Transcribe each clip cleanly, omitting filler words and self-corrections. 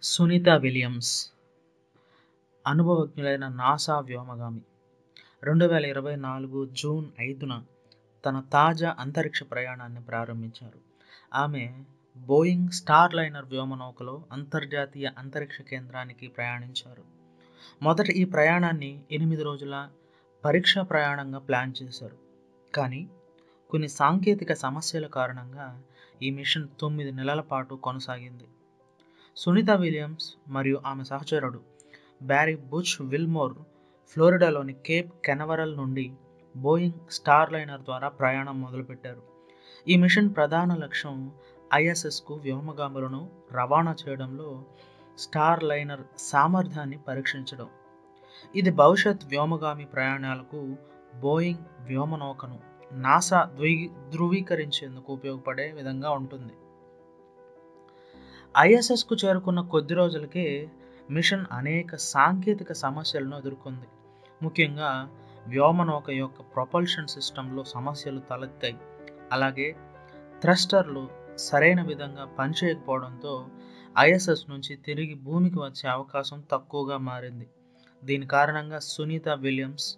Sunitha Williams అనుభవజ్ఞులైన NASA వ్యోమగామి 2024 June 5న తన తాజా అంతరిక్ష ప్రయాణాన్ని ప్రారంభించారు. ఆమె బోయింగ్ స్టార్లైనర్ వ్యోమనౌకలో అంతర్జాతీయ అంతరిక్ష కేంద్రానికి ప్రయాణించారు. మొదట ఈ ప్రయాణాన్ని 8 రోజుల పరీక్షా ప్రయాణంగా ప్లాన్ చేశారు. కానీ కొన్ని సాంకేతిక సమస్యల కారణంగా ఈ మిషన్ 9 నెలల పాటు కొనసాగింది. సునీత విలియమ్స్ మరియు ఆమె సహచరుడు బ్యారీ బుచ్ విల్మోర్ ఫ్లోరిడాలోని కేప్ కెనవరల్ నుండి బోయింగ్ స్టార్లైనర్ ద్వారా ప్రయాణం మొదలుపెట్టారు. ఈ మిషన్ ప్రధాన లక్ష్యం ఐఎస్ఎస్కు వ్యోమగాములను రవాణా చేయడంలో స్టార్లైనర్ సామర్థ్యాన్ని పరీక్షించడం. ఇది భవిష్యత్ వ్యోమగామి ప్రయాణాలకు బోయింగ్ వ్యోమనౌకను నాసా ధృవీకరించేందుకు ఉపయోగపడే విధంగా ఉంటుంది. ఐఎస్ఎస్కు చేరుకున్న కొద్ది రోజులకే మిషన్ అనేక సాంకేతిక సమస్యలను ఎదుర్కొంది. ముఖ్యంగా వ్యోమనౌక యొక్క ప్రొపల్షన్ సిస్టంలో సమస్యలు తలెత్తాయి. అలాగే థ్రస్టర్లు సరైన విధంగా పనిచేయకపోవడంతో ఐఎస్ఎస్ నుంచి తిరిగి భూమికి వచ్చే అవకాశం తక్కువగా మారింది. దీని కారణంగా సునీత విలియమ్స్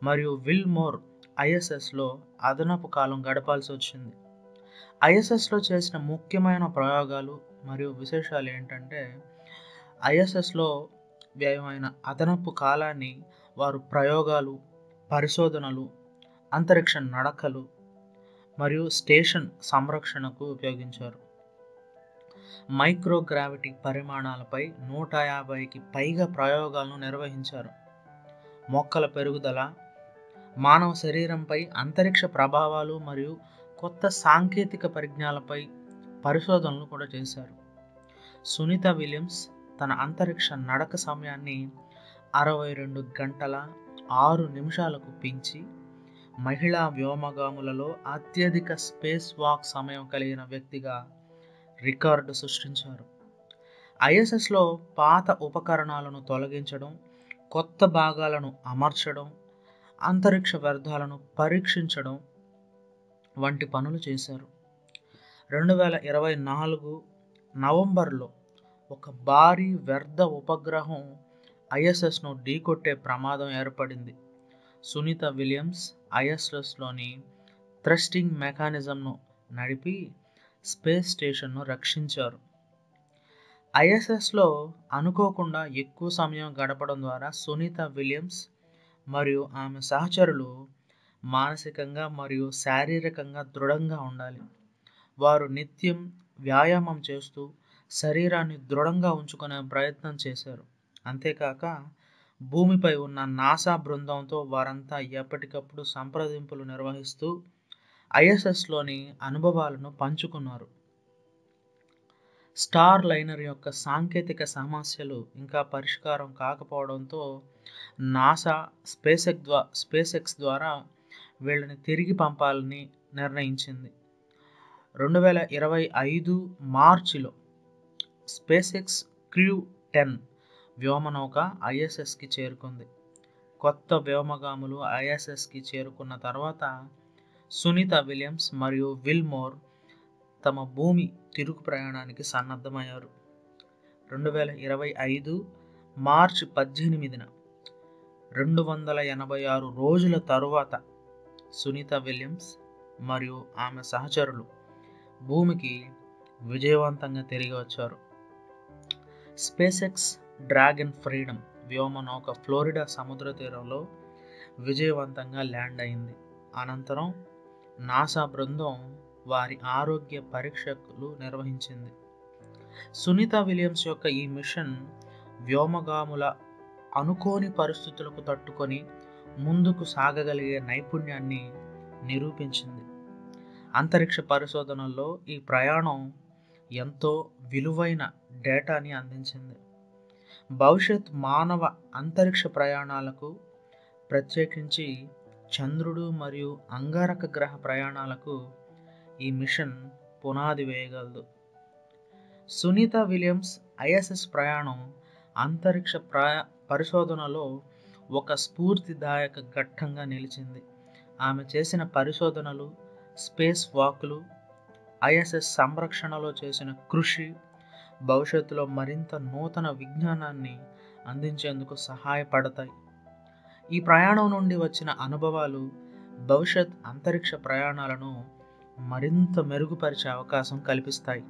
మరియు విల్మోర్ ఐఎస్ఎస్లో అదనపు కాలం గడపాల్సి వచ్చింది. ఐఎస్ఎస్లో చేసిన ముఖ్యమైన ప్రయోగాలు మరియు విశేషాలు ఏంటంటే, ఐఎస్ఎస్లో వ్యయమైన అదనపు కాలాన్ని వారు ప్రయోగాలు, పరిశోధనలు, అంతరిక్ష నడకలు మరియు స్టేషన్ సంరక్షణకు ఉపయోగించారు. మైక్రోగ్రావిటీ పరిమాణాలపై 150కి పైగా ప్రయోగాలను నిర్వహించారు. మొక్కల పెరుగుదల, మానవ శరీరంపై అంతరిక్ష ప్రభావాలు మరియు కొత్త సాంకేతిక పరిజ్ఞానాలపై పరిశోధనలు కూడా చేశారు. సునీత విలియమ్స్ తన అంతరిక్ష నడక సమయాన్ని 62 గంటల 6 నిమిషాలకు పెంచి మహిళా వ్యోమగాములలో అత్యధిక స్పేస్ వాక్ సమయం కలిగిన వ్యక్తిగా రికార్డు సృష్టించారు. ఐఎస్ఎస్లో పాత ఉపకరణాలను తొలగించడం, కొత్త భాగాలను అమర్చడం, అంతరిక్ష వ్యర్థాలను పరీక్షించడం వంటి పనులు చేశారు. 2024 నవంబర్లో ఒక భారీ వ్యర్థ ఉపగ్రహం ఐఎస్ఎస్ను ఢీకొట్టే ప్రమాదం ఏర్పడింది. సునీత విలియమ్స్ ఐఎస్ఎస్లోని థ్రస్టింగ్ మెకానిజంను నడిపి స్పేస్ స్టేషన్ను రక్షించారు. ఐఎస్ఎస్లో అనుకోకుండా ఎక్కువ సమయం గడపడం ద్వారా సునీత విలియమ్స్ మరియు ఆమె సహచరులు మానసికంగా మరియు శారీరకంగా దృఢంగా ఉండాలి. వారు నిత్యం వ్యాయామం చేస్తూ శరీరాన్ని దృఢంగా ఉంచుకునే ప్రయత్నం చేశారు. అంతేకాక భూమిపై ఉన్న నాసా బృందంతో వారంతా ఎప్పటికప్పుడు సంప్రదింపులు నిర్వహిస్తూ ఐఎస్ఎస్లోని అనుభవాలను పంచుకున్నారు. స్టార్ లైనర్ యొక్క సాంకేతిక సమస్యలు ఇంకా పరిష్కారం కాకపోవడంతో నాసా స్పేస్ ఎక్స్ ద్వారా వీళ్ళని తిరిగి పంపాలని నిర్ణయించింది. 2025 మార్చిలో స్పేస్ ఎక్స్ క్రూ 10 వ్యోమనౌక ఐఎస్ఎస్కి చేరుకుంది. కొత్త వ్యోమగాములు ఐఎస్ఎస్కి చేరుకున్న తర్వాత సునీత విలియమ్స్ మరియు విల్మోర్ తమ భూమి తిరుగు ప్రయాణానికి సన్నద్ధమయ్యారు. 2025 మార్చి 18న 286 రోజుల తరువాత సునీత విలియమ్స్ మరియు ఆమె సహచరులు భూమికి విజయవంతంగా తిరిగి వచ్చారు. స్పేస్ ఎక్స్ డ్రాగన్ ఫ్రీడమ్ వ్యోమనౌక ఫ్లోరిడా సముద్ర తీరంలో విజయవంతంగా ల్యాండ్ అయింది. అనంతరం నాసా బృందం వారి ఆరోగ్య పరీక్షలు నిర్వహించింది. సునీత విలియమ్స్ యొక్క ఈ మిషన్ వ్యోమగాముల అనుకోని పరిస్థితులకు తట్టుకొని ముందుకు సాగగలిగే నైపుణ్యాన్ని నిరూపించింది. అంతరిక్ష పరిశోధనల్లో ఈ ప్రయాణం ఎంతో విలువైన డేటాని అందించింది. భవిష్యత్ మానవ అంతరిక్ష ప్రయాణాలకు, ప్రత్యేకించి చంద్రుడు మరియు అంగారక గ్రహ ప్రయాణాలకు ఈ మిషన్ పునాది వేయగలదు. సునీత విలియమ్స్ ఐఎస్ఎస్ ప్రయాణం అంతరిక్ష పరిశోధనలో ఒక స్ఫూర్తిదాయక ఘట్టంగా నిలిచింది. ఆమె చేసిన పరిశోధనలు, స్పేస్ వాక్లు, ఐఎస్ఎస్ సంరక్షణలో చేసిన కృషి భవిష్యత్తులో మరింత నూతన విజ్ఞానాన్ని అందించేందుకు సహాయపడతాయి. ఈ ప్రయాణం నుండి వచ్చిన అనుభవాలు భవిష్యత్ అంతరిక్ష ప్రయాణాలను మరింత మెరుగుపరిచే అవకాశం కల్పిస్తాయి.